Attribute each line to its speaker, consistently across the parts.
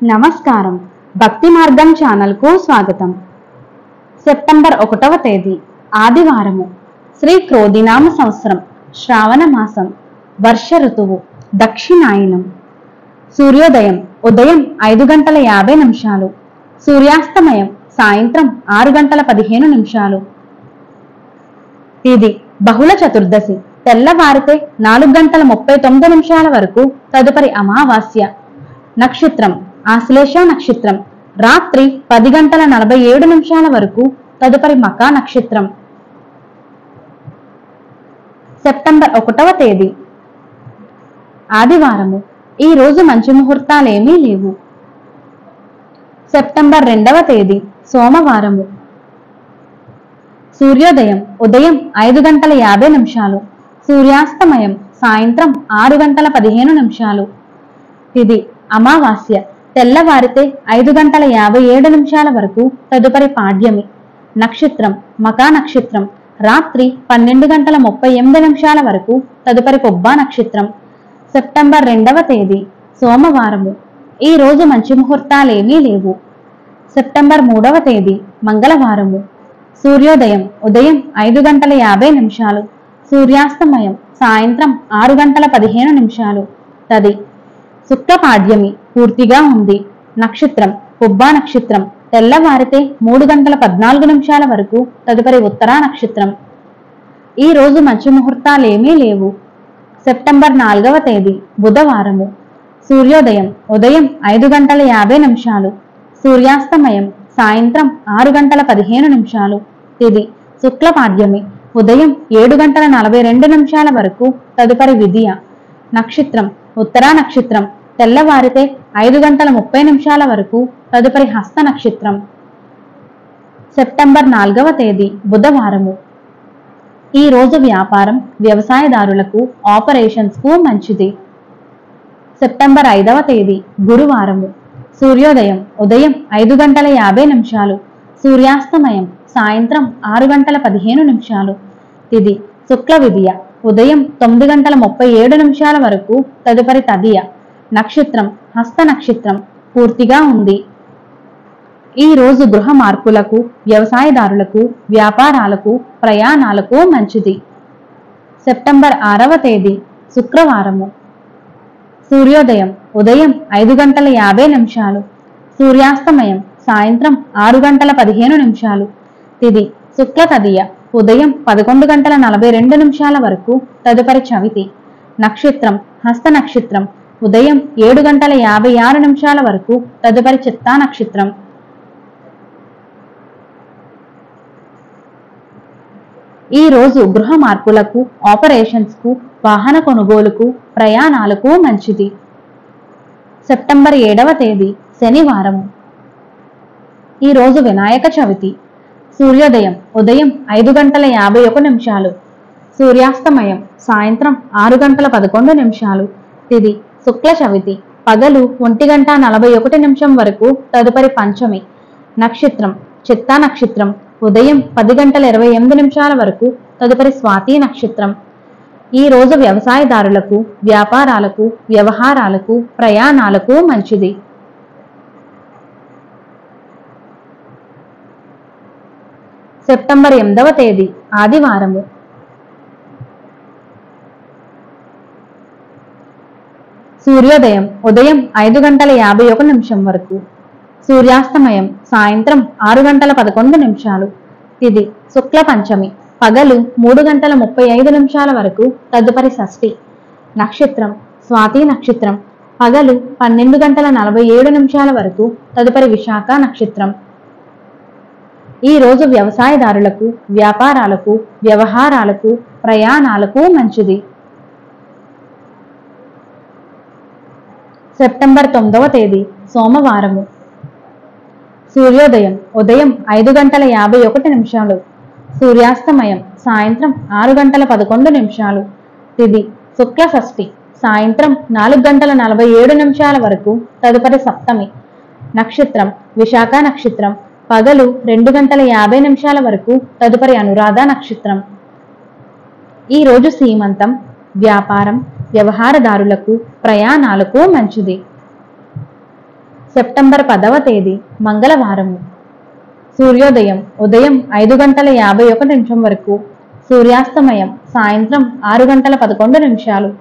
Speaker 1: నమస్కారం. భక్తి మార్గం ఛానల్కు స్వాగతం. సెప్టెంబర్ 1వ తేదీ ఆదివారము. శ్రీ క్రోధినామ సంవత్సరం, శ్రావణ మాసం, వర్ష ఋతువు, దక్షిణాయనం. సూర్యోదయం ఉదయం 5:50, సూర్యాస్తమయం సాయంత్రం 6:15. తిథి బహుళ చతుర్దశి, తెల్లవారితే 4:39 వరకు, తదుపరి అమావాస్య. నక్షత్రం ఆశ్లేష నక్షత్రం, రాత్రి 10:47 వరకు, తదుపరి మకా నక్షత్రం. సెప్టెంబర్ 1వ తేదీ ఆదివారము. ఈ రోజు మంచి ముహూర్తాలేమీ లేవు. సెప్టెంబర్ 2వ తేదీ సోమవారము. సూర్యోదయం ఉదయం 5:50, సూర్యాస్తమయం సాయంత్రం 6:15. తిథి అమావాస్య, తెల్లవారితే 5:57 వరకు, తదుపరి పాడ్యమి. నక్షత్రం మకా నక్షత్రం, రాత్రి 12:38 వరకు, తదుపరి పొబ్బా నక్షత్రం. సెప్టెంబర్ 2వ తేదీ సోమవారము. ఈ రోజు మంచి ముహూర్తాలేమీ లేవు. సెప్టెంబర్ 3వ తేదీ మంగళవారము. సూర్యోదయం ఉదయం 5:50, సూర్యాస్తమయం సాయంత్రం 6:15. తది శుక్ల పాడ్యమి పూర్తిగా ఉంది. నక్షత్రం పొబ్బా నక్షత్రం, తెల్లవారితే 3:14 వరకు, తదుపరి ఉత్తరా నక్షత్రం. ఈ రోజు మంచి ముహూర్తాలేమీ లేవు. సెప్టెంబర్ 4వ తేదీ బుధవారము. సూర్యోదయం ఉదయం 5:50, సూర్యాస్తమయం సాయంత్రం 6:15. తిథి శుక్ల పాడ్యమి ఉదయం 7:42 వరకు, తదుపరి విదియ. నక్షత్రం ఉత్తరా నక్షత్రం, తెల్లవారితే 5:30 వరకు, తదుపరి హస్త నక్షత్రం. సెప్టెంబర్ 4వ తేదీ బుధవారము. ఈ రోజు వ్యాపారం, వ్యవసాయదారులకు, ఆపరేషన్స్కు మంచిది. సెప్టెంబర్ 5వ తేదీ గురువారము. సూర్యోదయం ఉదయం 5:50, సూర్యాస్తమయం సాయంత్రం 6:15. తిథి శుక్ల విదియ ఉదయం 9:37 వరకు, తదుపరి తదియ. నక్షత్రం హస్త నక్షత్రం పూర్తిగా ఉంది. ఈ రోజు గృహ మార్పులకు, వ్యవసాయదారులకు, వ్యాపారాలకు, ప్రయాణాలకు మంచిది. సెప్టెంబర్ 6వ తేదీ శుక్రవారము. సూర్యోదయం ఉదయం 5:50, సూర్యాస్తమయం సాయంత్రం 6:15. తిథి శుక్ల తదియ ఉదయం 11:42 వరకు, తదుపరి చవితి. నక్షత్రం హస్త నక్షత్రం ఉదయం 7:56 వరకు, తదుపరి చిత్తా నక్షత్రం. ఈ రోజు గృహ మార్పులకు, ఆపరేషన్స్కు, వాహన కొనుగోలుకు, ప్రయాణాలకు మంచిది. సెప్టెంబర్ 7వ తేదీ శనివారము. ఈ రోజు వినాయక చవితి. సూర్యోదయం ఉదయం 5:51, సూర్యాస్తమయం సాయంత్రం 6:11. తిథి శుక్ల చవితి పగలు 1:41 వరకు, తదుపరి పంచమి. నక్షత్రం చిత్తా నక్షత్రం ఉదయం 10:28 వరకు, తదుపరి స్వాతి నక్షత్రం. ఈ రోజు వ్యవసాయదారులకు, వ్యాపారాలకు, వ్యవహారాలకు, ప్రయాణాలకు మంచిది. సెప్టెంబర్ 8వ తేదీ ఆదివారము. సూర్యోదయం ఉదయం 5:51 వరకు, సూర్యాస్తమయం సాయంత్రం 6:11. తిథి శుక్ల పంచమి పగలు 3:35 వరకు, తదుపరి షష్ఠి. నక్షత్రం స్వాతి నక్షత్రం పగలు 12:47 వరకు, తదుపరి విశాఖ నక్షత్రం. ఈ రోజు వ్యవసాయదారులకు, వ్యాపారాలకు, వ్యవహారాలకు, ప్రయాణాలకు మంచిది. సెప్టెంబర్ 9వ తేదీ సోమవారము. సూర్యోదయం ఉదయం 5:51, సూర్యాస్తమయం సాయంత్రం 6:11. తిథి శుక్ల షష్ఠి సాయంత్రం 4:47 వరకు, తదుపరి సప్తమి. నక్షత్రం విశాఖ నక్షత్రం పగలు 2:50 వరకు, తదుపరి అనురాధ నక్షత్రం. ఈ రోజు సీమంతం, వ్యాపారం, వ్యవహారదారులకు, ప్రయాణాలకు మంచిది. సెప్టెంబర్ 10వ తేదీ మంగళవారము. సూర్యోదయం ఉదయం 5:51 వరకు, సూర్యాస్తమయం సాయంత్రం 6:11.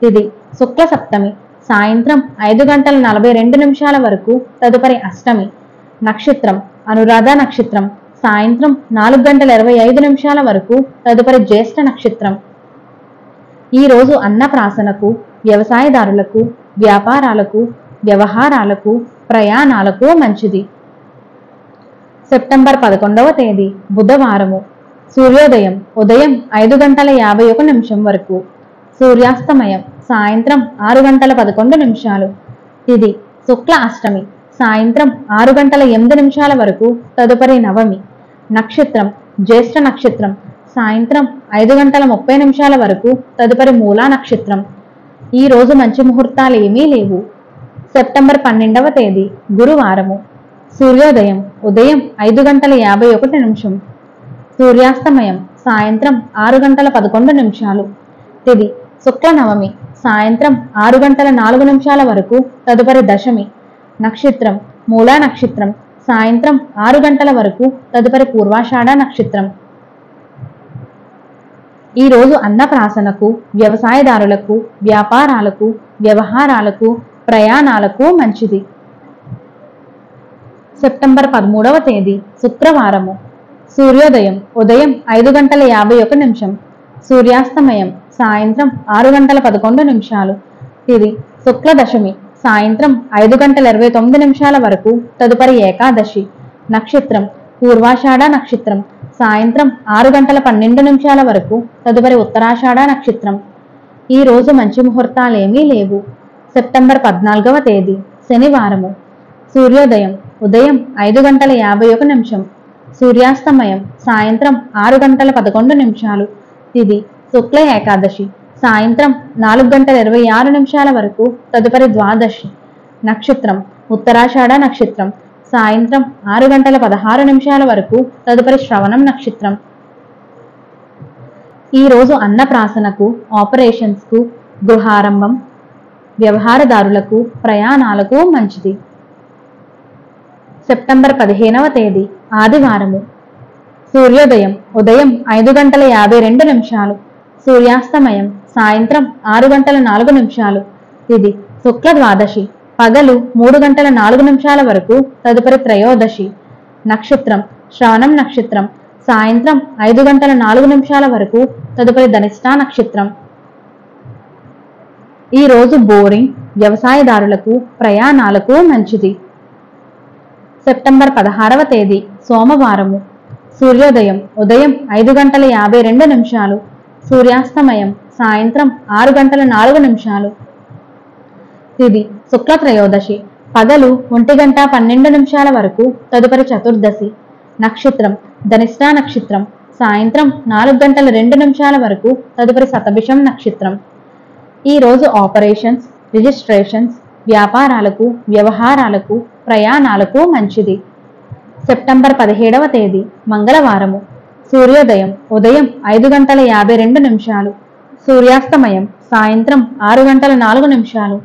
Speaker 1: తిథి శుక్ల సప్తమి సాయంత్రం 5:42 వరకు, తదుపరి అష్టమి. నక్షత్రం అనురాధ నక్షత్రం సాయంత్రం 4:25 వరకు, తదుపరి జ్యేష్ఠ నక్షత్రం. ఈ రోజు అన్నప్రాసనకు, వ్యవసాయదారులకు, వ్యాపారాలకు, వ్యవహారాలకు, ప్రయాణాలకు మంచిది. సెప్టెంబర్ 11వ తేదీ బుధవారము. సూర్యోదయం ఉదయం 5:51 వరకు, సూర్యాస్తమయం సాయంత్రం 6:11. తిథి శుక్ల అష్టమి సాయంత్రం 6:08 వరకు, తదుపరి నవమి. నక్షత్రం జ్యేష్ఠ నక్షత్రం సాయంత్రం 5:30 వరకు, తదుపరి మూలా నక్షత్రం. ఈ రోజు మంచి ముహూర్తాలు ఏమీ లేవు. సెప్టెంబర్ 12వ తేదీ గురువారము. సూర్యోదయం ఉదయం 5:51, సూర్యాస్తమయం సాయంత్రం 6:11. తిథి శుక్ల నవమి సాయంత్రం 6:04 వరకు, తదుపరి దశమి. నక్షత్రం మూలా నక్షత్రం సాయంత్రం 6 గంటల వరకు, తదుపరి పూర్వాషాఢ నక్షత్రం. ఈ రోజు అన్నప్రాసనకు, వ్యవసాయదారులకు, వ్యాపారాలకు, వ్యవహారాలకు, ప్రయాణాలకు మంచిది. సెప్టెంబర్ 13వ తేదీ శుక్రవారము. సూర్యోదయం ఉదయం 5:51, సూర్యాస్తమయం సాయంత్రం 6:11. తిథి శుక్ల దశమి సాయంత్రం 5:29 వరకు, తదుపరి ఏకాదశి. నక్షత్రం పూర్వాషాఢ నక్షత్రం సాయంత్రం 6:12 వరకు, తదుపరి ఉత్తరాషాఢ నక్షత్రం. ఈ రోజు మంచి ముహూర్తాలేమీ లేవు. సెప్టెంబర్ 14వ తేదీ శనివారము. సూర్యోదయం ఉదయం 5:51, సూర్యాస్తమయం సాయంత్రం 6:11. తిథి శుక్ల ఏకాదశి సాయంత్రం 4:26 వరకు, తదుపరి ద్వాదశి. నక్షత్రం ఉత్తరాషాఢ నక్షత్రం సాయంత్రం 6:16 వరకు, తదుపరి శ్రవణం నక్షత్రం. ఈ రోజు అన్నప్రాసనకు, ఆపరేషన్స్కు, గృహారంభం, వ్యవహారదారులకు, ప్రయాణాలకు మంచిది. సెప్టెంబర్ 15వ తేదీ ఆదివారము. సూర్యోదయం ఉదయం 5:52, సూర్యాస్తమయం సాయంత్రం 6:04. తిథి శుక్ల ద్వాదశి పగలు 3:04 వరకు, తదుపరి త్రయోదశి. నక్షత్రం శ్రవణం నక్షత్రం సాయంత్రం 5:04 వరకు, తదుపరి ధనిష్ఠా నక్షత్రం. ఈ రోజు బోరింగ్, వ్యవసాయదారులకు, ప్రయాణాలకు మంచిది. సెప్టెంబర్ 16వ తేదీ సోమవారము. సూర్యోదయం ఉదయం 5:52, సూర్యాస్తమయం సాయంత్రం 6:04. తిథి శుక్ల త్రయోదశి పగలు 1:12 వరకు, తదుపరి చతుర్దశి. నక్షత్రం ధనిష్ఠా నక్షత్రం సాయంత్రం 4:02 వరకు, తదుపరి శతభిషం నక్షత్రం. ఈ రోజు ఆపరేషన్స్, రిజిస్ట్రేషన్స్, వ్యాపారాలకు, వ్యవహారాలకు, ప్రయాణాలకు మంచిది. సెప్టెంబర్ 17వ తేదీ మంగళవారము. సూర్యోదయం ఉదయం 5:52, సూర్యాస్తమయం సాయంత్రం 6:04.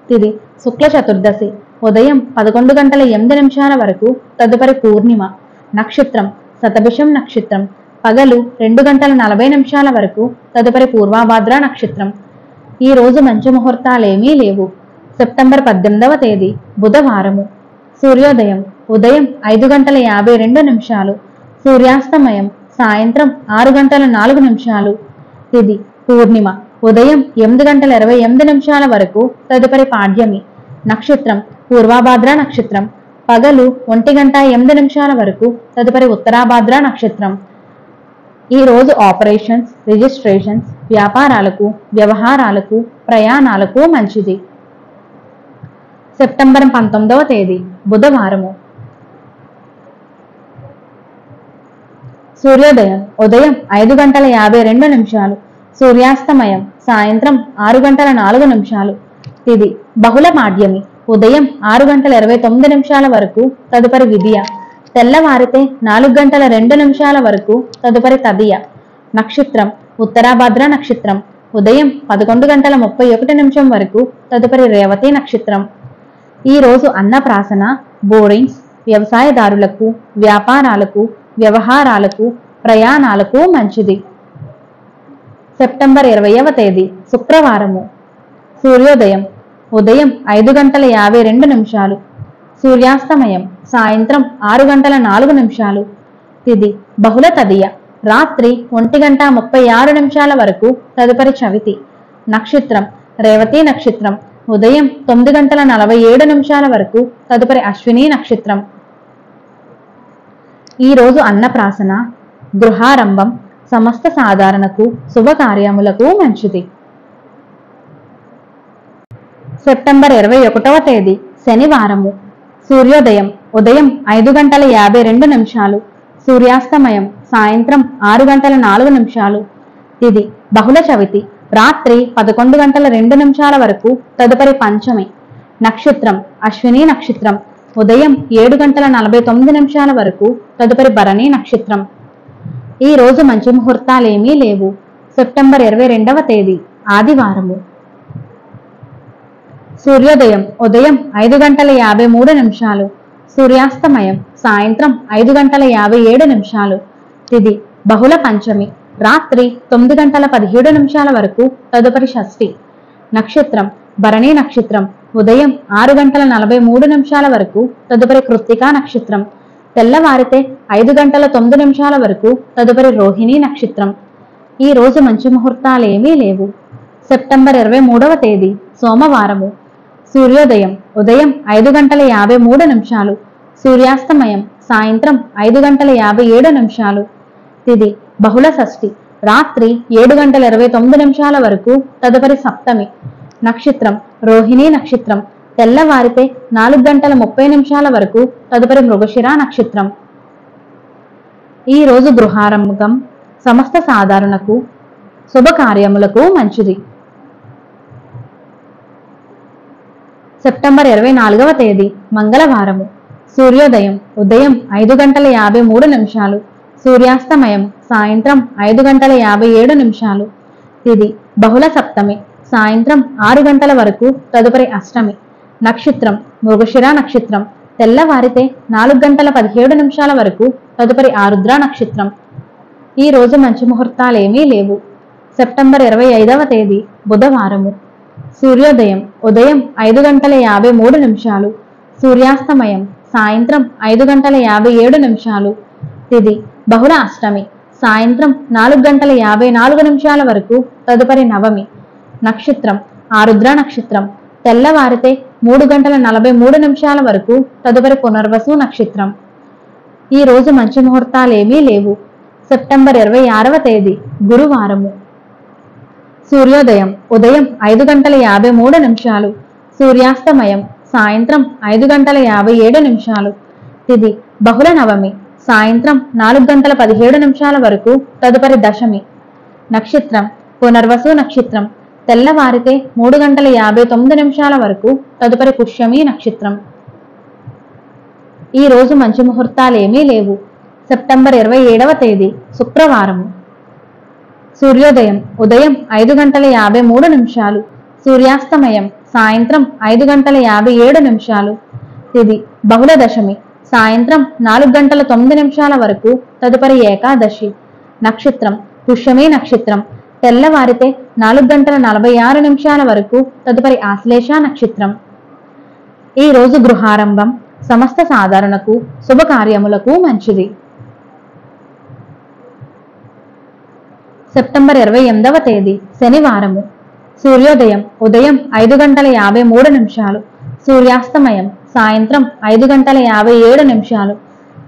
Speaker 1: తిథి శుక్ల చతుర్దశి ఉదయం 11:08 వరకు, తదుపరి పూర్ణిమ. నక్షత్రం శతభిషం నక్షత్రం పగలు 2:40 వరకు, తదుపరి పూర్వాభాద్ర నక్షత్రం. ఈ రోజు మంచి ముహూర్తాలేమీ లేవు. సెప్టెంబర్ 18వ తేదీ బుధవారము. సూర్యోదయం ఉదయం 5:52, సూర్యాస్తమయం సాయంత్రం 6:04. తిథి పూర్ణిమ ఉదయం 8:28 వరకు, తదుపరి పాడ్యమి. నక్షత్రం పూర్వాభాద్ర నక్షత్రం పగలు 1:08 వరకు, తదుపరి ఉత్తరాభాద్ర నక్షత్రం. ఈ రోజు ఆపరేషన్స్, రిజిస్ట్రేషన్స్, వ్యాపారాలకు, వ్యవహారాలకు, ప్రయాణాలకు మంచిది. సెప్టెంబర్ 19వ తేదీ బుధవారము. సూర్యోదయం ఉదయం 5:52, సూర్యాస్తమయం సాయంత్రం 6:04. తిథి బహుళ మాధ్యమి ఉదయం 6:29 వరకు, తదుపరి విధియ. తెల్లవారితే 4:02 వరకు, తదుపరి తదియ. నక్షత్రం ఉత్తరాభాద్ర నక్షత్రం ఉదయం 11:31 వరకు, తదుపరి రేవతి నక్షత్రం. ఈ రోజు అన్నప్రాసన బోర్డింగ్స్, వ్యవసాయదారులకు, వ్యాపారాలకు, వ్యవహారాలకు, ప్రయాణాలకు మంచిది. సెప్టెంబర్ 20వ తేదీ శుక్రవారము. సూర్యోదయం ఉదయం 5:52, సూర్యాస్తమయం సాయంత్రం 6:04. తిథి బహుళ తదియ రాత్రి 1:36 వరకు, తదుపరి చవితి. నక్షత్రం రేవతి నక్షత్రం ఉదయం 9:47 వరకు, తదుపరి అశ్విని నక్షత్రం. ఈ రోజు అన్నప్రాసన గృహారంభం సమస్త సాధారణకు, శుభకార్యములకు మంచిది. సెప్టెంబర్ 21వ తేదీ శనివారము. సూర్యోదయం ఉదయం 5:52, సూర్యాస్తమయం సాయంత్రం 6:04. తిథి బహుళ చవితి రాత్రి 11:02 వరకు, తదుపరి పంచమి. నక్షత్రం అశ్విని నక్షత్రం ఉదయం 7:49 వరకు, తదుపరి భరణి నక్షత్రం. ఈ రోజు మంచి ముహూర్తాలేమీ లేవు. సెప్టెంబర్ 22వ తేదీ ఆదివారము. సూర్యోదయం ఉదయం 5:53, సూర్యాస్తమయం సాయంత్రం 5:57. తిథి బహుళ పంచమి రాత్రి 9:17 వరకు, తదుపరి షష్ఠి. నక్షత్రం భరణి నక్షత్రం ఉదయం 6:43 వరకు, తదుపరి కృత్తికా నక్షత్రం. తెల్లవారితే 5:09 వరకు, తదుపరి రోహిణి నక్షత్రం. ఈ రోజు మంచి ముహూర్తాలేమీ లేవు. సెప్టెంబర్ 23వ తేదీ సోమవారము. సూర్యోదయం ఉదయం 5:53, సూర్యాస్తమయం సాయంత్రం 5:57. తిథి బహుళ షష్ఠి రాత్రి 7:29 వరకు, తదుపరి సప్తమి. నక్షత్రం రోహిణి నక్షత్రం తెల్లవారితే 4:30 వరకు, తదుపరి మృగశిర నక్షత్రం. ఈ రోజు గృహారంభం సమస్త సాధారణకు, శుభకార్యములకు మంచిది. సెప్టెంబర్ 24వ తేదీ మంగళవారము. సూర్యోదయం ఉదయం 5:53, సూర్యాస్తమయం సాయంత్రం 5:57. తిథి బహుళ సప్తమి సాయంత్రం 6 వరకు, తదుపరి అష్టమి. నక్షత్రం మృగశిర నక్షత్రం తెల్లవారితే 4:17 వరకు, తదుపరి ఆరుద్ర నక్షత్రం. ఈ రోజు మంచి ముహూర్తాలేమీ లేవు. సెప్టెంబర్ 25వ తేదీ బుధవారము. సూర్యోదయం ఉదయం 5:53, సూర్యాస్తమయం సాయంత్రం 5:57. తిథి బహుళ అష్టమి సాయంత్రం 4:54 వరకు, తదుపరి నవమి. నక్షత్రం ఆరుద్ర నక్షత్రం తెల్లవారితే 3:43 వరకు, తదుపరి పునర్వసు నక్షత్రం. ఈ రోజు మంచి ముహూర్తాలేమీ లేవు. సెప్టెంబర్ 26వ తేదీ గురువారము. సూర్యోదయం ఉదయం 5:53, సూర్యాస్తమయం సాయంత్రం 5:57. తిథి బహుళ నవమి సాయంత్రం 4:17 వరకు, తదుపరి దశమి. నక్షత్రం పునర్వసు నక్షత్రం తెల్లవారితే 3:59 వరకు, తదుపరి పుష్యమి నక్షత్రం. ఈ రోజు మంచి ముహూర్తాలేమీ లేవు. సెప్టెంబర్ 27వ తేదీ శుక్రవారము. సూర్యోదయం ఉదయం 5:53, సూర్యాస్తమయం సాయంత్రం 5:57. తిథి బహుళ దశమి సాయంత్రం 4:09 వరకు, తదుపరి ఏకాదశి. నక్షత్రం పుష్యమి నక్షత్రం తెల్లవారితే 4:46 వరకు, తదుపరి ఆశ్లేష నక్షత్రం. ఈ రోజు గృహారంభం సమస్త సాధారణకు, శుభకార్యములకు మంచిది. సెప్టెంబర్ 28వ తేదీ శనివారము. సూర్యోదయం ఉదయం 5:53, సూర్యాస్తమయం సాయంత్రం 5:57.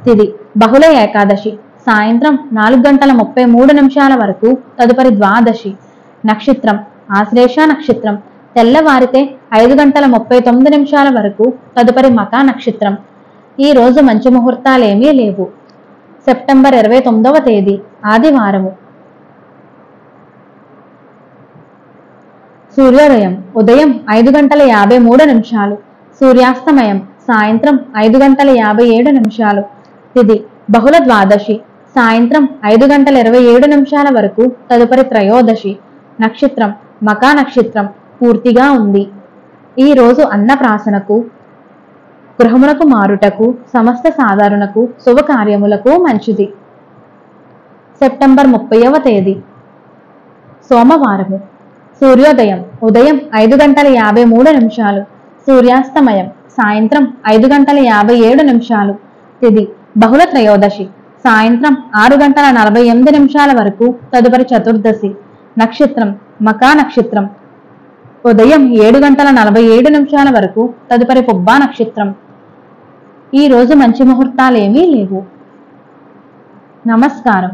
Speaker 1: తిథి బహుళ ఏకాదశి సాయంత్రం 4:33 వరకు, తదుపరి ద్వాదశి. నక్షత్రం ఆశ్లేష నక్షత్రం తెల్లవారితే 5:39 వరకు, తదుపరి మకా నక్షత్రం. ఈ రోజు మంచి ముహూర్తాలేమీ లేవు. సెప్టెంబర్ 29వ తేదీ ఆదివారము. సూర్యోదయం ఉదయం 5:53, సూర్యాస్తమయం సాయంత్రం 5:57. తిథి బహుళ ద్వాదశి సాయంత్రం 5:27 వరకు, తదుపరి త్రయోదశి. నక్షత్రం మకా నక్షత్రం పూర్తిగా ఉంది. ఈ రోజు అన్నప్రాసనకు, గృహమునకు మారుటకు, సమస్త సాధారణకు, శుభకార్యములకు మంచిది. సెప్టెంబర్ 30వ తేదీ సోమవారము. సూర్యోదయం ఉదయం 5:53, సూర్యాస్తమయం సాయంత్రం 5:57. తిథి బహుళ త్రయోదశి సాయంత్రం 6:48 వరకు, తదుపరి చతుర్దశి. నక్షత్రం మకా నక్షత్రం ఉదయం 7:47 వరకు, తదుపరి పుబ్బా నక్షత్రం. ఈ రోజు మంచి ముహూర్తాలేమీ లేవు. నమస్కారం.